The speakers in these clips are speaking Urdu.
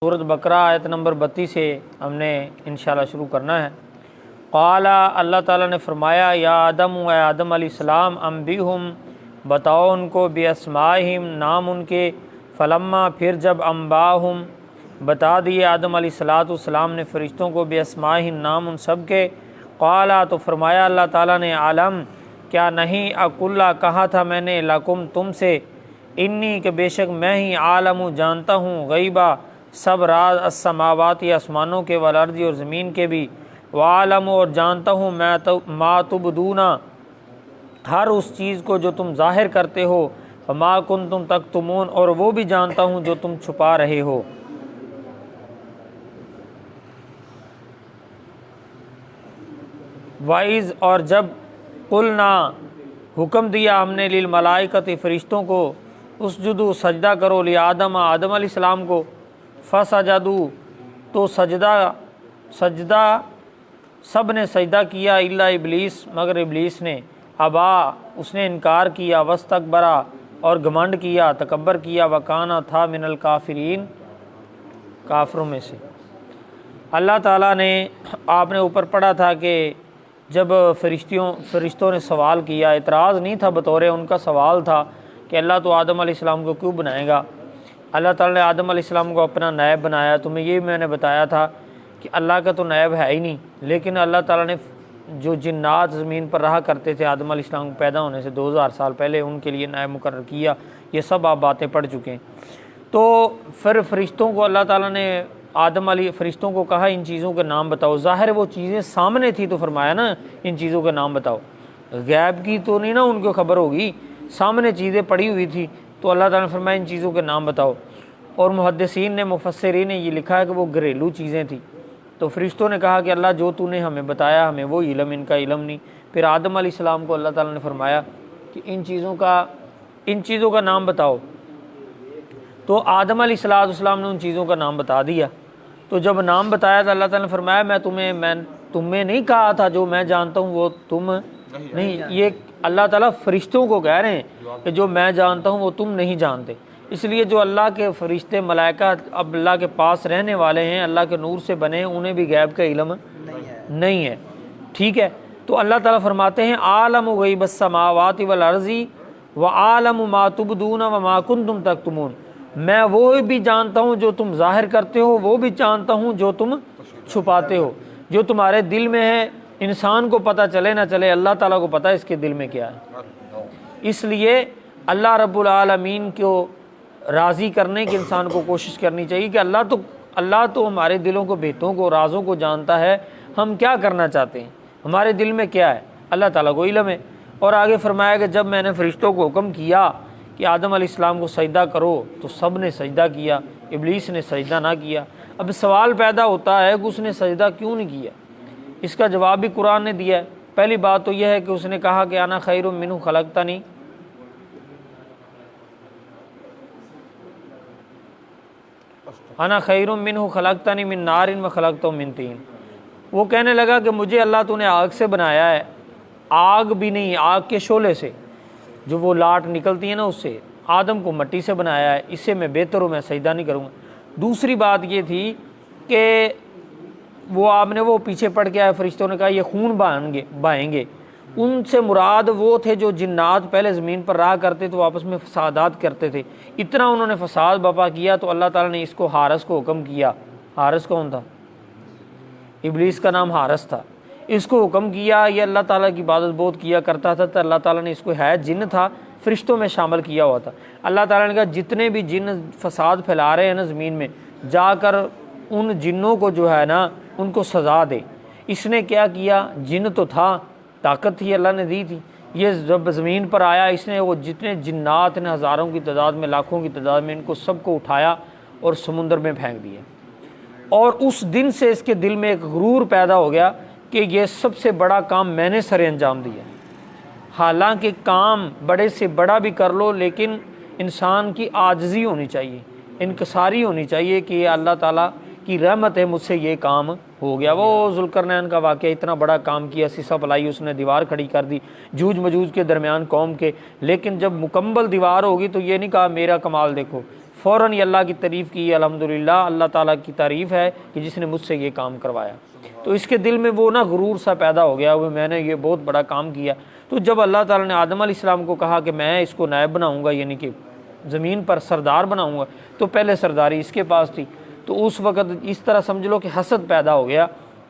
سورۃ بقرہ آیت نمبر 32 سے ہم نے انشاءاللہ شروع کرنا ہے۔ قال، اللہ تعالیٰ نے فرمایا، یا آدم، اے آدم علیہ السلام، انبئہم، بتاؤ ان کو، باسمائہم، نام ان کے، فلما، پھر جب انباہم، بتا دیے آدم علیہ السلام نے فرشتوں کو، باسمائہم، نام ان سب کے، قال، تو فرمایا اللہ تعالیٰ نے، عالم، کیا نہیں، اقول، کہا تھا میں نے، لکم، تم سے، انی، کہ بے شک میں ہی، عالم، جانتا ہوں، غیبہ، سب راز، السماوات، آسمانوں کے، والارض، اور زمین کے بھی، وعالم، اور جانتا ہوں، ما تبدون، ہر اس چیز کو جو تم ظاہر کرتے ہو، وما کنتم تکتمون، اور وہ بھی جانتا ہوں جو تم چھپا رہے ہو۔ وَإِذْ، اور جب، قلنا، حکم دیا ہم نے، للملائکۃ، فرشتوں کو، اسجدوا، سجدہ کرو، لآدم، آدم علیہ السلام کو، فسجدوا، تو سجدہ سب نے سجدہ کیا، الا ابلیس، مگر ابلیس نے، ابا، اس نے انکار کیا، واستکبر، اور گھمنڈ کیا، تکبر کیا، وکانا، تھا، من الکافرین، کافروں میں سے۔ اللہ تعالیٰ نے، آپ نے اوپر پڑھا تھا کہ جب فرشتوں نے سوال کیا، اعتراض نہیں تھا، بطور ان کا سوال تھا کہ اللہ تو آدم علیہ السلام کو کیوں بنائے گا؟ اللہ تعالیٰ نے آدم علیہ السلام کو اپنا نائب بنایا۔ تمہیں یہ میں نے بتایا تھا کہ اللہ کا تو نائب ہے ہی نہیں، لیکن اللہ تعالیٰ نے جو جنات زمین پر رہا کرتے تھے آدم علیہ السلام پیدا ہونے سے 2000 سال پہلے، ان کے لیے نائب مقرر کیا۔ یہ سب آپ باتیں پڑھ چکے ہیں۔ تو پھر فرشتوں کو اللہ تعالیٰ نے، فرشتوں کو کہا ان چیزوں کے نام بتاؤ۔ ظاہر وہ چیزیں سامنے تھی تو فرمایا نا ان چیزوں کے نام بتاؤ، غیب کی تو نہیں نا ان کو خبر ہوگی، سامنے چیزیں پڑی ہوئی تھی، تو اللہ تعالیٰ نے فرمایا ان چیزوں کے نام بتاؤ۔ اور محدثین نے، مفسرین نے یہ لکھا ہے کہ وہ گھریلو چیزیں تھیں۔ تو فرشتوں نے کہا کہ اللہ جو تو نے ہمیں بتایا، ہمیں وہ علم، ان کا علم نہیں۔ پھر آدم علیہ السلام کو اللہ تعالیٰ نے فرمایا کہ ان چیزوں کا نام بتاؤ۔ تو آدم علیہ السلام نے ان چیزوں کا نام بتا دیا۔ تو جب نام بتایا تو اللہ تعالیٰ نے فرمایا، میں تمہیں نہیں کہا تھا جو میں جانتا ہوں وہ تم نہیں۔ یہ اللہ تعالیٰ فرشتوں کو کہہ رہے ہیں کہ جو میں جانتا ہوں وہ تم نہیں جانتے۔ اس لیے جو اللہ کے فرشتے، ملائکہ اب اللہ کے پاس رہنے والے ہیں، اللہ کے نور سے بنے ہیں، انہیں بھی غیب کا علم نہیں ہے، ٹھیک ہے۔ تو اللہ تعالیٰ فرماتے ہیں، عالم غیب السماوات والارض وعالم ما تبدون وما کنتم تکتمون، میں وہ بھی جانتا ہوں جو تم ظاہر کرتے ہو، وہ بھی جانتا ہوں جو تم چھپاتے ہو۔ جو تمہارے دل میں ہے، انسان کو پتہ چلے نہ چلے، اللہ تعالیٰ کو پتہ ہے اس کے دل میں کیا ہے۔ اس لیے اللہ رب العالمین کو راضی کرنے کی انسان کو کوشش کرنی چاہیے کہ اللہ تو ہمارے دلوں کو، بھیتوں کو، رازوں کو جانتا ہے، ہم کیا کرنا چاہتے ہیں، ہمارے دل میں کیا ہے، اللہ تعالیٰ کو علم ہے۔ اور آگے فرمایا کہ جب میں نے فرشتوں کو حکم کیا کہ آدم علیہ السلام کو سجدہ کرو تو سب نے سجدہ کیا، ابلیس نے سجدہ نہ کیا۔ اب سوال پیدا ہوتا ہے کہ اس نے سجدہ کیوں نہیں کیا؟ اس کا جواب بھی قرآن نے دیا ہے۔ پہلی بات تو یہ ہے کہ اس نے کہا کہ انا خیر منہ خلقتنی، انا خیر منہ خلقتنی من نار وخلقتہ من طین۔ وہ کہنے لگا کہ مجھے اللہ تو نے آگ سے بنایا ہے، آگ بھی نہیں، آگ کے شعلے سے، جو وہ لاٹ نکلتی ہے نا، اس سے۔ آدم کو مٹی سے بنایا ہے، اس سے میں بہتر ہوں، میں سجدہ نہیں کروں گا۔ دوسری بات یہ تھی کہ وہ آپ نے وہ پیچھے پڑھ کے آئے، فرشتوں نے کہا یہ خون بہائیں گے۔ ان سے مراد وہ تھے جو جنات پہلے زمین پر رہا کرتے تو آپس میں فسادات کرتے تھے۔ اتنا انہوں نے فساد برپا کیا تو اللہ تعالیٰ نے اس کو، حارس کو حکم کیا۔ حارس کون تھا؟ ابلیس کا نام حارس تھا۔ اس کو حکم کیا، یہ اللہ تعالیٰ کی عبادت بہت کیا کرتا تھا، تو اللہ تعالیٰ نے اس کو، ہے جن تھا، فرشتوں میں شامل کیا ہوا تھا۔ اللہ تعالیٰ نے کہا جتنے بھی جن فساد پھیلا رہے ہیں نا زمین میں، جا کر ان جنوں کو جو ہے نا ان کو سزا دے۔ اس نے کیا کیا؟ جن تو تھا، طاقت تھی، اللہ نے دی تھی۔ یہ جب زمین پر آیا، اس نے وہ جتنے جنات نے، ہزاروں کی تعداد میں، لاکھوں کی تعداد میں، ان کو سب کو اٹھایا اور سمندر میں پھینک دیا۔ اور اس دن سے اس کے دل میں ایک غرور پیدا ہو گیا کہ یہ سب سے بڑا کام میں نے سر انجام دیا۔ حالانکہ کام بڑے سے بڑا بھی کر لو، لیکن انسان کی عاجزی ہونی چاہیے، انکساری ہونی چاہیے کہ یہ اللہ تعالیٰ کی رحمت ہے، مجھ سے یہ کام ہو گیا۔ وہ ذوالقرنین کا واقعہ، اتنا بڑا کام کیا، سیسا پلائی، اس نے دیوار کھڑی کر دی جوج مجوج کے درمیان قوم کے، لیکن جب مکمل دیوار ہوگی تو یہ نہیں کہا میرا کمال دیکھو، فوراً یہ اللہ کی تعریف کی، الحمدللہ اللہ تعالیٰ کی تعریف ہے کہ جس نے مجھ سے یہ کام کروایا۔ تو اس کے دل میں وہ نا غرور سا پیدا ہو گیا، وہ میں نے یہ بہت بڑا کام کیا۔ تو جب اللہ تعالیٰ نے آدم علیہ السلام کو کہا کہ میں اس کو نائب بناؤں گا، یعنی کہ زمین پر سردار بناؤں گا، تو پہلے سرداری اس کے پاس تھی۔ تو اس وقت اس طرح سمجھ لو کہ حسد پیدا ہو گیا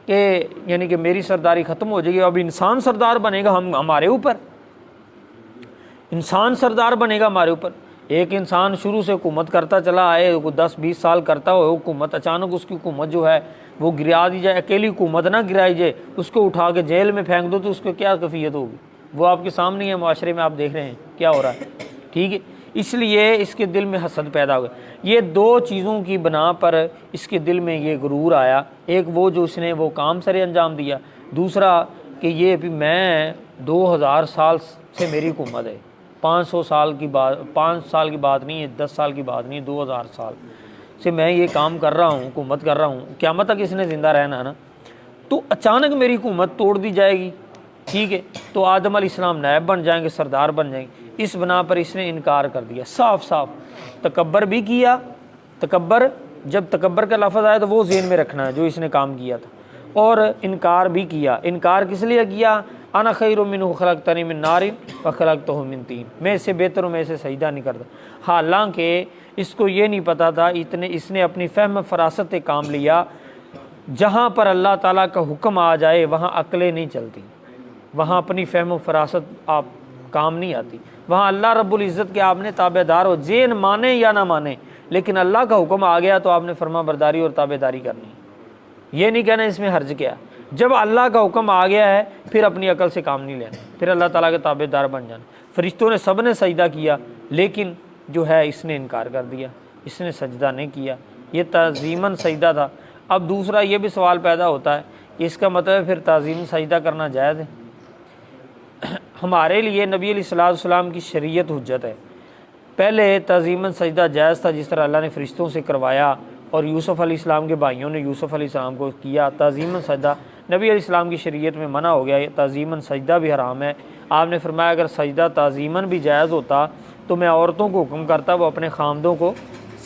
کہ یعنی کہ میری سرداری ختم ہو جائے گی، اب انسان سردار بنے گا ہمارے اوپر، انسان سردار بنے گا ہمارے اوپر۔ ایک انسان شروع سے حکومت کرتا چلا آئے، 10-20 سال کرتا ہو حکومت، اچانک اس کی حکومت جو ہے وہ گرا دی جائے، اکیلی حکومت نہ گرائی جائے، اس کو اٹھا کے جیل میں پھینک دو، تو اس کو کیا کیفیت ہوگی؟ وہ آپ کے سامنے ہے، معاشرے میں آپ دیکھ رہے ہیں کیا ہو رہا ہے، ٹھیک ہے۔ اس لیے اس کے دل میں حسد پیدا ہو گیا۔ یہ دو چیزوں کی بنا پر اس کے دل میں یہ غرور آیا، ایک وہ جو اس نے وہ کام سرے انجام دیا، دوسرا کہ یہ بھی میں 2000 سال سے میری حکومت ہے، 500 سال کی بات، 5 سال کی بات نہیں ہے، 10 سال کی بات نہیں ہے، 2000 سال سے میں یہ کام کر رہا ہوں، حکومت کر رہا ہوں، قیامت تک اس نے زندہ رہنا ہے نا۔ تو اچانک میری حکومت توڑ دی جائے گی، ٹھیک ہے، تو آدم علیہ السلام نائب بن جائیں گے، سردار بن جائیں گے۔ اس بنا پر اس نے انکار کر دیا، صاف صاف تکبر بھی کیا۔ تکبر، جب تکبر کا لفظ آیا تو وہ ذہن میں رکھنا ہے جو اس نے کام کیا تھا، اور انکار بھی کیا۔ انکار کس لیے کیا؟ انا خیر منہ خلقتنی من نار وخلقتہ من طین، میں اس سے بہتر ہوں، میں اسے سجدہ نہیں کرتا۔ حالانکہ اس کو یہ نہیں پتا تھا، اس نے اپنی فہم فراست کام لیا۔ جہاں پر اللہ تعالیٰ کا حکم آ جائے وہاں عقلیں نہیں چلتی، وہاں اپنی فہم و فراست آپ کام نہیں آتی، وہاں اللہ رب العزت کے آپ نے تابع دار ہو، ذہن مانے یا نہ مانے، لیکن اللہ کا حکم آ گیا تو آپ نے فرما برداری اور تابع داری کرنی ہے۔ یہ نہیں کہنا اس میں حرج کیا، جب اللہ کا حکم آ گیا ہے پھر اپنی عقل سے کام نہیں لینا، پھر اللہ تعالیٰ کے تابع دار بن جانا۔ فرشتوں نے سب نے سجدہ کیا، لیکن جو ہے اس نے انکار کر دیا، اس نے سجدہ نہیں کیا، یہ تعظیماً سجدہ تھا۔ اب دوسرا یہ بھی سوال پیدا ہوتا ہے کہ اس کا مطلب پھر تعظیم سجدہ کرنا جائز ہے؟ ہمارے لیے نبی علیہ الصلوۃ والسلام کی شریعت حجت ہے۔ پہلے تعظیماً سجدہ جائز تھا، جس طرح اللہ نے فرشتوں سے کروایا اور یوسف علیہ السلام کے بھائیوں نے یوسف علیہ السلام کو کیا تعظیماً سجدہ۔ نبی علیہ السلام کی شریعت میں منع ہو گیا، یہ تعظیماً سجدہ بھی حرام ہے۔ آپ نے فرمایا اگر سجدہ تعظیماً بھی جائز ہوتا تو میں عورتوں کو حکم کرتا وہ اپنے خامدوں کو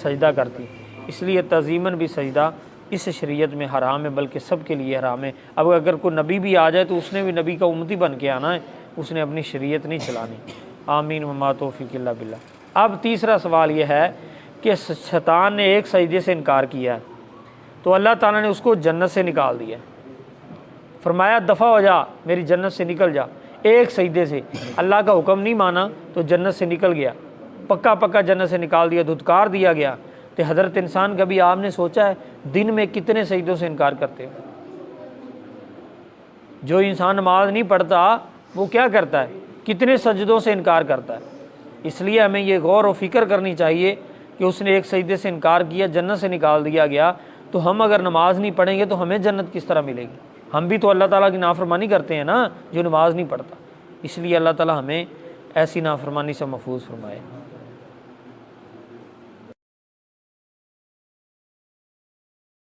سجدہ کرتی، اس لیے تعظیماً بھی سجدہ اس شریعت میں حرام ہے، بلکہ سب کے لیے حرام ہے۔ اب اگر کوئی نبی بھی آ جائے تو اس نے بھی نبی کا امتی بن کے آنا ہے، اس نے اپنی شریعت نہیں چلانی۔ آمین وما توفیق الا باللہ۔ اب تیسرا سوال یہ ہے کہ شیطان نے ایک سجدے سے انکار کیا ہے تو اللہ تعالیٰ نے اس کو جنت سے نکال دیا، فرمایا دفع ہو جا، میری جنت سے نکل جا۔ ایک سجدے سے اللہ کا حکم نہیں مانا تو جنت سے نکل گیا، پکا پکا جنت سے نکال دیا، دھتکار دیا گیا۔ تو حضرت انسان کبھی آپ نے سوچا ہے دن میں کتنے سجدوں سے انکار کرتے ہو؟ جو انسان نماز نہیں پڑھتا وہ کیا کرتا ہے؟ کتنے سجدوں سے انکار کرتا ہے۔ اس لیے ہمیں یہ غور و فکر کرنی چاہیے کہ اس نے ایک سجدے سے انکار کیا، جنت سے نکال دیا گیا، تو ہم اگر نماز نہیں پڑھیں گے تو ہمیں جنت کس طرح ملے گی؟ ہم بھی تو اللہ تعالیٰ کی نافرمانی کرتے ہیں نا، جو نماز نہیں پڑھتا۔ اس لیے اللہ تعالیٰ ہمیں ایسی نافرمانی سے محفوظ فرمائے۔